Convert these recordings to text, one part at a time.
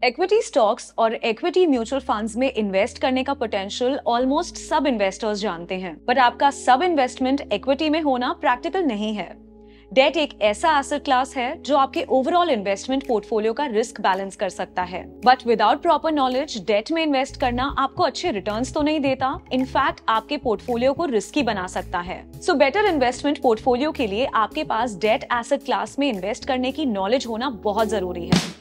Equity stocks और equity mutual funds में invest करने का पोटेंशियल ऑलमोस्ट सब इन्वेस्टर्स जानते हैं, बट आपका सब इन्वेस्टमेंट इक्विटी में होना प्रैक्टिकल नहीं है। डेट एक ऐसा एसेट क्लास है जो आपके ओवरऑल इन्वेस्टमेंट पोर्टफोलियो का रिस्क बैलेंस कर सकता है, but without proper knowledge debt में इन्वेस्ट करना आपको अच्छे रिटर्न्स तो नहीं देता, इनफैक्ट आपके पोर्टफोलियो को रिस्की बना सकता है। सो बेटर इन्वेस्टमेंट पोर्टफोलियो के लिए आपके पास डेट एसेट क्लास में इन्वेस्ट करने की नॉलेज होना बहुत जरूरी है।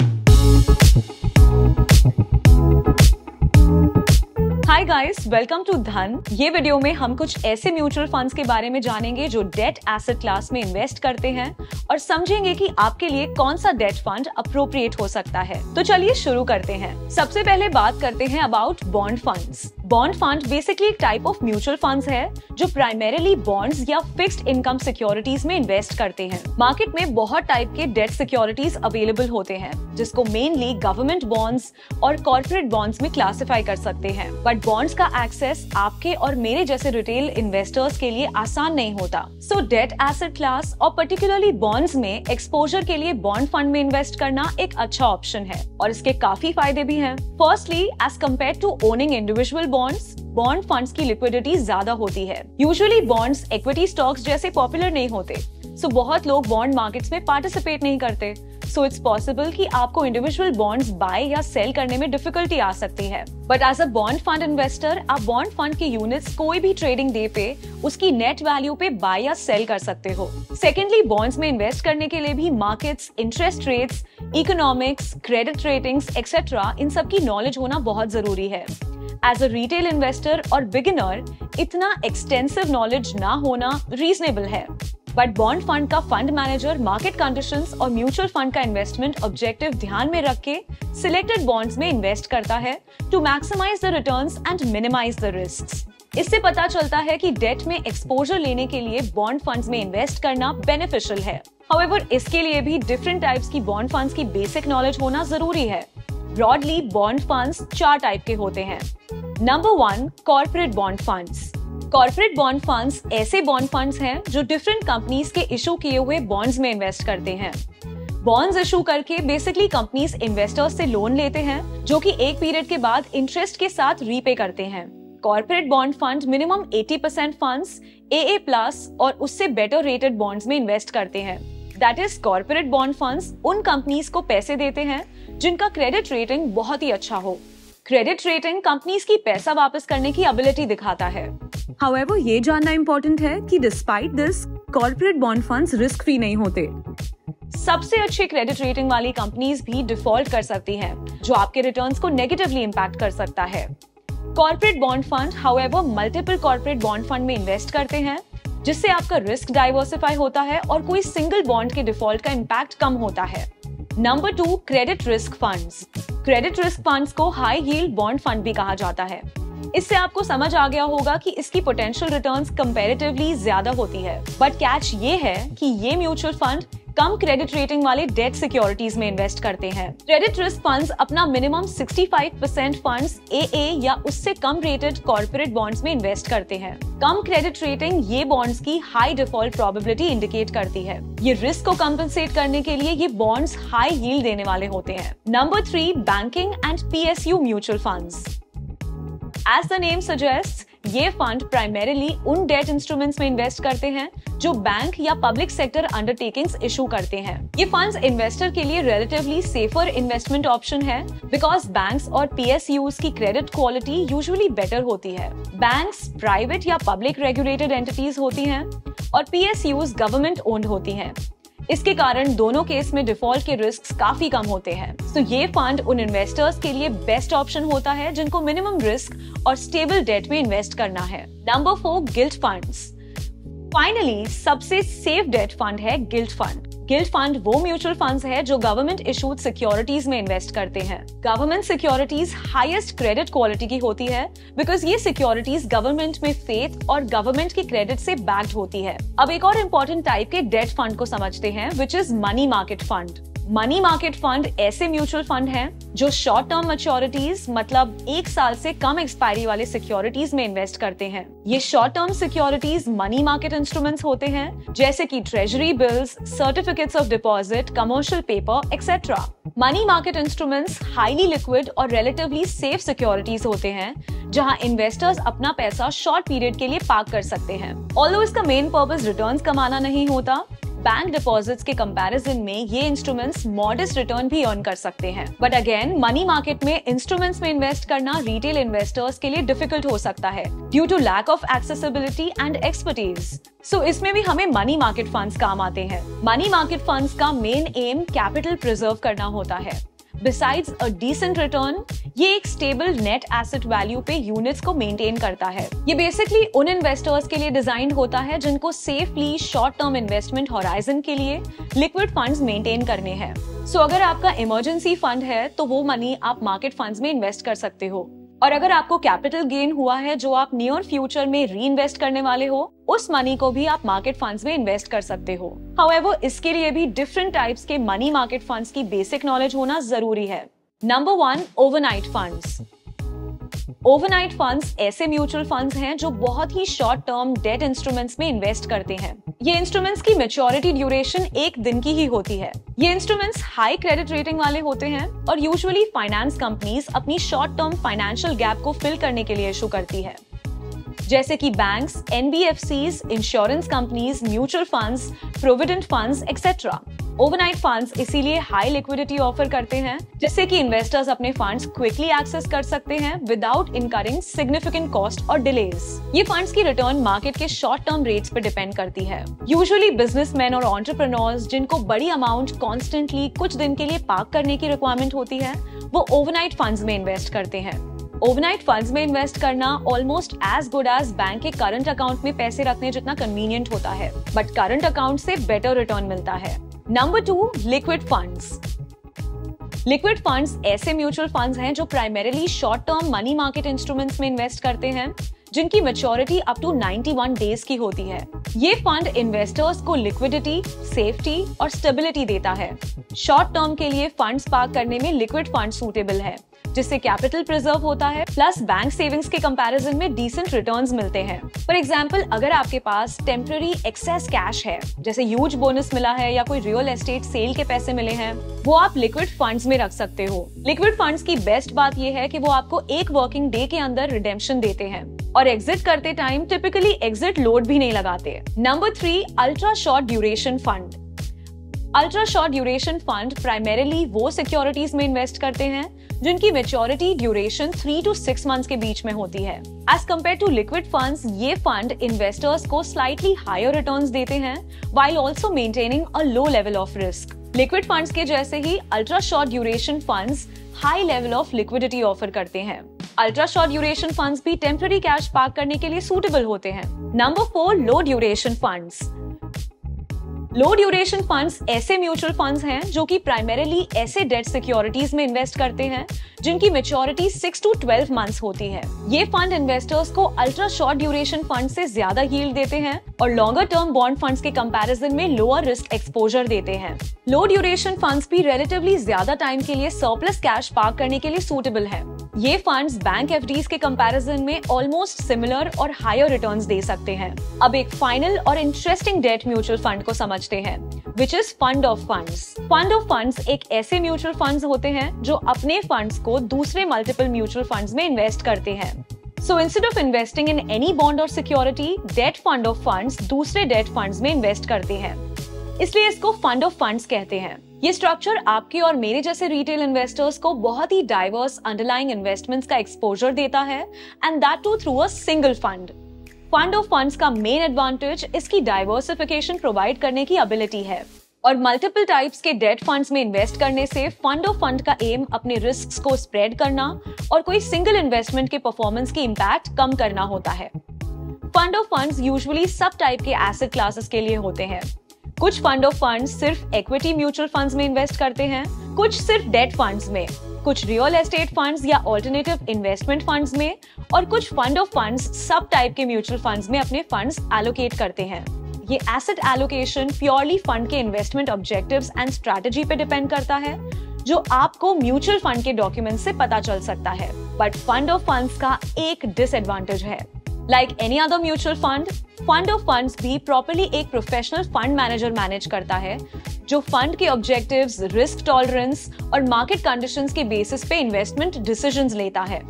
हाय गाइस, वेलकम टू धन। ये वीडियो में हम कुछ ऐसे म्यूचुअल फंड्स के बारे में जानेंगे जो डेट एसेट क्लास में इन्वेस्ट करते हैं और समझेंगे कि आपके लिए कौन सा डेट फंड अप्रोप्रिएट हो सकता है। तो चलिए शुरू करते हैं। सबसे पहले बात करते हैं about bond funds. Bond fund basically एक टाइप ऑफ म्यूचुअल फंड्स है जो प्राइमरीली बॉन्ड्स या फिक्स्ड इनकम सिक्योरिटीज में इन्वेस्ट करते हैं। मार्केट में बहुत टाइप के डेट सिक्योरिटीज अवेलेबल होते हैं, जिसको मेनली गवर्नमेंट बॉन्ड्स और कॉर्पोरेट बॉन्ड्स में क्लासिफाई कर सकते हैं। बट बॉन्ड्स का एक्सेस आपके और मेरे जैसे रिटेल इन्वेस्टर्स के लिए आसान नहीं होता। सो डेट एसेट क्लास और पर्टिकुलरली बॉन्ड्स में एक्सपोजर के लिए बॉन्ड फंड में इन्वेस्ट करना एक अच्छा ऑप्शन है और इसके काफी फायदे भी हैं। Firstly, as compare to owning individual bond funds की लिक्विडिटी ज्यादा होती है। यूजुअली बॉन्ड्स इक्विटी स्टॉक्स जैसे पॉपुलर नहीं होते, सो बहुत लोग बॉन्ड मार्केट्स में पार्टिसिपेट नहीं करते। सो इट्स पॉसिबल कि आपको इंडिविजुअल बॉन्ड्स बाय या सेल करने में डिफिकल्टी आ सकती है। But as a bond fund investor आप बॉन्ड फंड के यूनिट्स कोई भी ट्रेडिंग डे पे उसकी नेट वैल्यू पे बाय या सेल कर सकते हो। सेकेंडली, बॉन्ड्स में इन्वेस्ट करने के लिए भी markets, interest rates, economics, credit ratings etcetera इन सब की नॉलेज होना बहुत जरूरी है। एज अ रिटेल इन्वेस्टर और बिगिनर इतना एक्सटेंसिव नॉलेज ना होना रीजनेबल है, बट बॉन्ड फंड का फंड मैनेजर मार्केट कंडीशंस और म्यूचुअल फंड का इन्वेस्टमेंट ऑब्जेक्टिव ध्यान में रख के सिलेक्टेड बॉन्ड्स में इन्वेस्ट करता है to maximise the returns and minimise the risks. इससे पता चलता है कि डेट में एक्सपोजर लेने के लिए बॉन्ड फंड्स में इन्वेस्ट करना बेनिफिशियल है। हाउएवर, इसके लिए भी डिफरेंट टाइप्स की बॉन्ड फंड्स की बेसिक नॉलेज होना जरूरी है। ब्रॉडली बॉन्ड फंड्स 4 टाइप के होते हैं। Number 1, corporate bond funds. Corporate bond funds ऐसे बॉन्ड फंड्स हैं जो डिफरेंट कंपनीज के इशू किए हुए बॉन्ड्स में इन्वेस्ट करते हैं। बॉन्ड्स इशू करके बेसिकली कंपनीज इन्वेस्टर्स से लोन लेते हैं जो कि एक पीरियड के बाद इंटरेस्ट के साथ रीपे करते हैं। Corporate bond fund minimum 80% funds AA+ और उससे बेटर रेटेड बॉन्ड्स में इन्वेस्ट करते हैं। That is, corporate bond funds उन कंपनीज को पैसे देते हैं जिनका क्रेडिट रेटिंग बहुत ही अच्छा हो। क्रेडिट रेटिंग कंपनीज की पैसा वापस करने की एबिलिटी दिखाता है। हाउएवर, ये जानना इम्पोर्टेंट है कि despite this corporate bond funds risk free नहीं होते। सबसे अच्छे क्रेडिट रेटिंग वाली कंपनीज भी डिफॉल्ट कर सकती हैं, जो आपके रिटर्न्स को नेगेटिवली इम्पैक्ट कर सकता है। Corporate bond fund however multiple corporate bond fund में इन्वेस्ट करते हैं, जिससे आपका रिस्क डाइवर्सिफाई होता है और कोई सिंगल बॉन्ड के डिफॉल्ट का इम्पैक्ट कम होता है। Number 2, credit risk funds. Credit risk funds को हाई यील्ड बॉन्ड फंड भी कहा जाता है। इससे आपको समझ आ गया होगा कि इसकी पोटेंशियल रिटर्न्स कंपैरेटिवली ज्यादा होती है, बट कैच ये है कि ये म्यूचुअल फंड कम क्रेडिट रेटिंग वाले डेट सिक्योरिटीज में इन्वेस्ट करते हैं। क्रेडिट रिस्क फंड्स अपना मिनिमम 65% फंड्स AA या उससे कम रेटेड कॉर्पोरेट बॉन्ड्स में इन्वेस्ट करते हैं। कम क्रेडिट रेटिंग ये बॉन्ड्स की हाई डिफॉल्ट प्रोबेबिलिटी इंडिकेट करती है। ये रिस्क को कंपनसेट करने के लिए ये बॉन्ड्स हाई यील्ड देने वाले होते हैं। Number 3, banking and PSU mutual funds. As the name suggest, ये फंड प्राइमरीली उन डेट इंस्ट्रूमेंट्स में इन्वेस्ट करते हैं जो बैंक या पब्लिक सेक्टर अंडरटेकिंग्स इशू करते हैं। ये फंड्स इन्वेस्टर के लिए रिलेटिवली सेफर इन्वेस्टमेंट ऑप्शन है, बिकॉज बैंक्स और PSUs की क्रेडिट क्वालिटी यूजुअली बेटर होती है। बैंक्स प्राइवेट या पब्लिक रेगुलेटेड एंटिटीज होती हैं और PSUs गवर्नमेंट ओन्ड होती हैं। इसके कारण दोनों केस में डिफॉल्ट के रिस्क काफी कम होते हैं। तो ये फंड उन इन्वेस्टर्स के लिए बेस्ट ऑप्शन होता है जिनको मिनिमम रिस्क और स्टेबल डेट में इन्वेस्ट करना है। Number 4, guilt funds. फाइनली, सबसे सेफ डेट फंड है गिल्ट फंड। गिल्ट फंड वो म्यूचुअल फंड्स है जो गवर्नमेंट इशूड सिक्योरिटीज में इन्वेस्ट करते हैं। Government securities highest credit quality की होती है, बिकॉज ये सिक्योरिटीज गवर्नमेंट में फेथ और गवर्नमेंट की क्रेडिट से बैक्ड होती है। अब एक और इम्पोर्टेंट टाइप के डेट फंड को समझते हैं, which is money market fund. Money market fund ऐसे म्यूचुअल फंड हैं जो शॉर्ट टर्म मैच्योरिटीज मतलब 1 साल से कम एक्सपायरी वाले सिक्योरिटीज में इन्वेस्ट करते हैं। ये short term securities money market instruments होते हैं जैसे कि treasury bills, certificates of deposit, commercial paper etcetera. Money market instruments highly liquid और रिलेटिवली सेफ सिक्योरिटीज होते हैं जहां इन्वेस्टर्स अपना पैसा शॉर्ट पीरियड के लिए पार्क कर सकते हैं। ऑल्दो इसका मेन पर्पस रिटर्न्स कमाना नहीं होता, बैंक डिपॉजिट्स के कंपैरिजन में ये इंस्ट्रूमेंट्स मॉडेस्ट रिटर्न भी अर्न कर सकते हैं। बट अगेन मनी मार्केट में इंस्ट्रूमेंट्स में इन्वेस्ट करना रिटेल इन्वेस्टर्स के लिए डिफिकल्ट हो सकता है due to lack of accessibility and expertise. So इसमें भी हमें मनी मार्केट फंड्स काम आते हैं। मनी मार्केट फंड्स का मेन एम कैपिटल प्रिजर्व करना होता है। Besides a decent return, ये एक स्टेबल नेट एसेट वैल्यू पे यूनिट्स को मेंटेन करता है। ये बेसिकली उन इन्वेस्टर्स के लिए डिजाइन होता है जिनको safely short term investment horizon के लिए लिक्विड फंड्स मेंटेन करने हैं। सो अगर आपका इमरजेंसी फंड है तो वो मनी आप मार्केट फंड्स में इन्वेस्ट कर सकते हो, और अगर आपको कैपिटल गेन हुआ है जो आप नियर फ्यूचर में री इन्वेस्ट करने वाले हो, उस मनी को भी आप मार्केट फंड्स में इन्वेस्ट कर सकते हो। हाउएवर इसके लिए भी डिफरेंट टाइप्स के मनी मार्केट फंड्स की बेसिक नॉलेज होना जरूरी है। Number 1, overnight funds. Overnight funds ऐसे म्यूचुअल फंड्स हैं जो बहुत ही शॉर्ट टर्म डेट इंस्ट्रूमेंट्स में इन्वेस्ट करते हैं। ये इंस्ट्रूमेंट्स की मैच्योरिटी ड्यूरेशन 1 दिन की ही होती है। ये इंस्ट्रूमेंट्स हाई क्रेडिट रेटिंग वाले होते हैं और यूजुअली फाइनेंस कंपनीज अपनी शॉर्ट टर्म फाइनेंशियल गैप को फिल करने के लिए इशू करती है, जैसे कि banks, NBFCs, insurance companies, mutual funds, provident funds etcetera. Overnight funds इसीलिए हाई लिक्विडिटी ऑफर करते हैं जिससे कि इन्वेस्टर्स अपने फंड्स क्विकली एक्सेस कर सकते हैं विदाउट इनकरिंग सिग्निफिकेंट कॉस्ट और डिलेज। ये फंड्स की रिटर्न मार्केट के शॉर्ट टर्म रेट्स पे डिपेंड करती है। यूजुअली बिजनेसमैन और एंटरप्रेन्योर्स जिनको बड़ी अमाउंट कॉन्स्टेंटली कुछ दिन के लिए पार्क करने की रिक्वायरमेंट होती है, वो ओवरनाइट फंड्स में इन्वेस्ट करते हैं। ओवरनाइट फंड्स में इन्वेस्ट करना almost as good as bank के करंट अकाउंट में पैसे रखने जितना कन्वीनियंट होता है, बट करंट अकाउंट से बेटर रिटर्न मिलता है। Number 2, liquid funds. Liquid funds ऐसे म्यूचुअल फंड्स हैं जो primarily short term money market instruments में इन्वेस्ट करते हैं जिनकी मैच्योरिटी अप टू 91 डेज की होती है। ये फंड इन्वेस्टर्स को लिक्विडिटी, सेफ्टी और स्टेबिलिटी देता है। शॉर्ट टर्म के लिए फंड्स पार्क करने में लिक्विड फंड सूटेबल है जिससे कैपिटल प्रिजर्व होता है, प्लस बैंक सेविंग्स के कंपैरिजन में डिसेंट रिटर्न्स मिलते हैं। फॉर एग्जांपल, अगर आपके पास टेम्पररी एक्सेस कैश है, जैसे ह्यूज बोनस मिला है या कोई रियल एस्टेट सेल के पैसे मिले हैं, वो आप लिक्विड फंड्स में रख सकते हो। लिक्विड फंड्स की बेस्ट बात ये है कि वो आपको 1 वर्किंग डे के अंदर रिडेम्पशन देते हैं और एग्जिट करते टाइम टिपिकली एग्जिट लोड भी नहीं लगाते। Number 3, ultra short duration fund. Ultra short duration fund primarily वो सिक्योरिटीज में इन्वेस्ट करते हैं जिनकी मैच्योरिटी ड्यूरेशन 3 to 6 मंथ्स के बीच में होती है। As compare to liquid funds, ये फंड इन्वेस्टर्स को स्लाइटली हायर रिटर्न्स देते हैं while also maintaining a low level of risk. Liquid funds के जैसे ही ultra short duration funds high level of liquidity offer करते हैं। अल्ट्रा शॉर्ट ड्यूरेशन फंड्स भी टेम्पररी कैश पार्क करने के लिए सूटेबल होते हैं। Number 4, low duration funds. Low duration funds ऐसे म्यूचुअल फंड्स हैं जो कि प्राइमरीली ऐसे डेट सिक्योरिटीज में इन्वेस्ट करते हैं जिनकी मैच्योरिटी 6 to 12 मंथ्स होती है। ये फंड इन्वेस्टर्स को अल्ट्रा शॉर्ट ड्यूरेशन फंड से ज्यादा यील्ड देते हैं और लॉन्गर टर्म बॉन्ड फंड्स के कंपैरिजन में लोअर रिस्क एक्सपोजर देते हैं। लो ड्यूरेशन फंड्स भी रिलेटिवली ज्यादा टाइम के लिए सरप्लस कैश पार्क करने के लिए सूटेबल है। ये फंड्स बैंक एफडीज के कंपैरिजन में ऑलमोस्ट सिमिलर और हायर रिटर्न्स दे सकते हैं। अब एक फाइनल और इंटरेस्टिंग डेट म्यूचुअल फंड को समझते हैं, which is fund of funds. Fund of funds एक ऐसे म्यूचुअल फंड्स होते हैं जो अपने फंड्स को दूसरे मल्टीपल म्यूचुअल फंड्स में इन्वेस्ट करते हैं। So instead of investing in any bond और security, debt fund of funds दूसरे डेट फंड्स में इन्वेस्ट करते हैं, इसलिए इसको फंड ऑफ फंड्स कहते हैं। ये स्ट्रक्चर आपके और मेरे जैसे रिटेल इन्वेस्टर्स को बहुत ही डाइवर्स अंडरलाइंग इन्वेस्टमेंट्स का एक्सपोजर देता है, and that too through a single fund. Fund of funds का मेन एडवांटेज इसकी डाइवर्सिफिकेशन प्रोवाइड करने की एबिलिटी है, और मल्टीपल टाइप्स के डेट फंड्स में इन्वेस्ट करने से फंड ऑफ फंड का एम अपने रिस्क्स को स्प्रेड करना और कोई सिंगल इन्वेस्टमेंट के परफॉर्मेंस की इम्पैक्ट कम करना होता है। फंड ऑफ फंड्स यूजुअली सब टाइप के एसेट क्लासेस के लिए होते हैं। कुछ फंड ऑफ फंड्स सिर्फ इक्विटी म्यूचुअल फंड्स में इन्वेस्ट करते हैं, कुछ सिर्फ डेट फंड्स में, कुछ रियल एस्टेट फंड्स या ऑल्टरनेटिव इन्वेस्टमेंट फंड्स में, और कुछ फंड ऑफ फंड्स सब टाइप के म्यूचुअल फंड्स में अपने फंड्स एलोकेट करते हैं। ये एसेट एलोकेशन प्योरली फंड के इन्वेस्टमेंट ऑब्जेक्टिव्स एंड स्ट्रैटेजी पे डिपेंड करता है, जो आपको म्यूचुअल फंड के डॉक्यूमेंट से पता चल सकता है। बट फंड ऑफ फंड्स का एक डिसएडवांटेज है। Like any other mutual fund of funds भी प्रॉपर्ली एक प्रोफेशनल फंड मैनेजर मैनेज करता है, जो फंड के ऑब्जेक्टिव्स, रिस्क टॉलरेंस और मार्केट कंडीशंस के बेसिस पे इन्वेस्टमेंट डिसीजंस लेता है।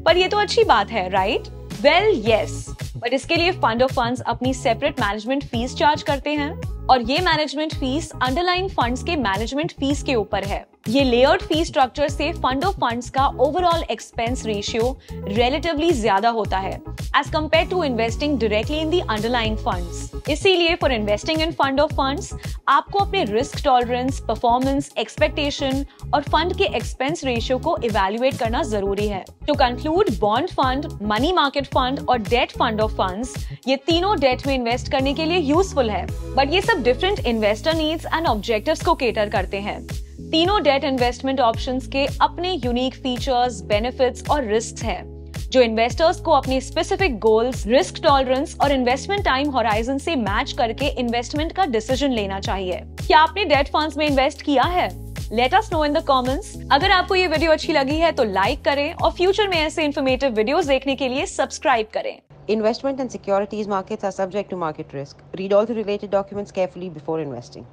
पर ये तो अच्छी बात है, राइट? वेल यस, बट इसके लिए फंड ऑफ फंड्स अपनी सेपरेट मैनेजमेंट फीस चार्ज करते हैं और ये मैनेजमेंट फीस अंडरलाइंग फंड्स के मैनेजमेंट फीस के ऊपर है। ये लेयर्ड फी स्ट्रक्चर से फंड ऑफ फंड्स का ओवरऑल एक्सपेंस रेशियो रिलेटिवली ज्यादा होता है as compare to investing directly in the underlying funds. इसीलिए for investing in fund of funds आपको अपने रिस्क टॉलरेंस, परफॉर्मेंस, एक्सपेक्टेशन और फंड के एक्सपेंस रेशियो को इवैल्यूएट करना जरूरी है। To conclude, bond fund, money market fund और डेट फंड ऑफ फंड्स, ये तीनों डेट में इन्वेस्ट करने के लिए यूजफुल है, बट ये सब different investor needs and objectives को केटर करते हैं। तीनों डेट इन्वेस्टमेंट ऑप्शंस के अपने यूनिक फीचर्स, बेनिफिट्स और रिस्क्स हैं, जो इन्वेस्टर्स को अपने स्पेसिफिक गोल्स, रिस्क टॉलरेंस और इन्वेस्टमेंट टाइम होराइजन से मैच करके इन्वेस्टमेंट का डिसीजन लेना चाहिए। क्या आपने डेट फंड्स में इन्वेस्ट किया है? Let us know in the comments. अगर आपको ये वीडियो अच्छी लगी है तो लाइक करें और फ्यूचर में ऐसे इन्फॉर्मेटिव वीडियोस देखने के लिए सब्सक्राइब करें। Investment and securities markets are subject to market risk. Read all the related documents carefully before investing.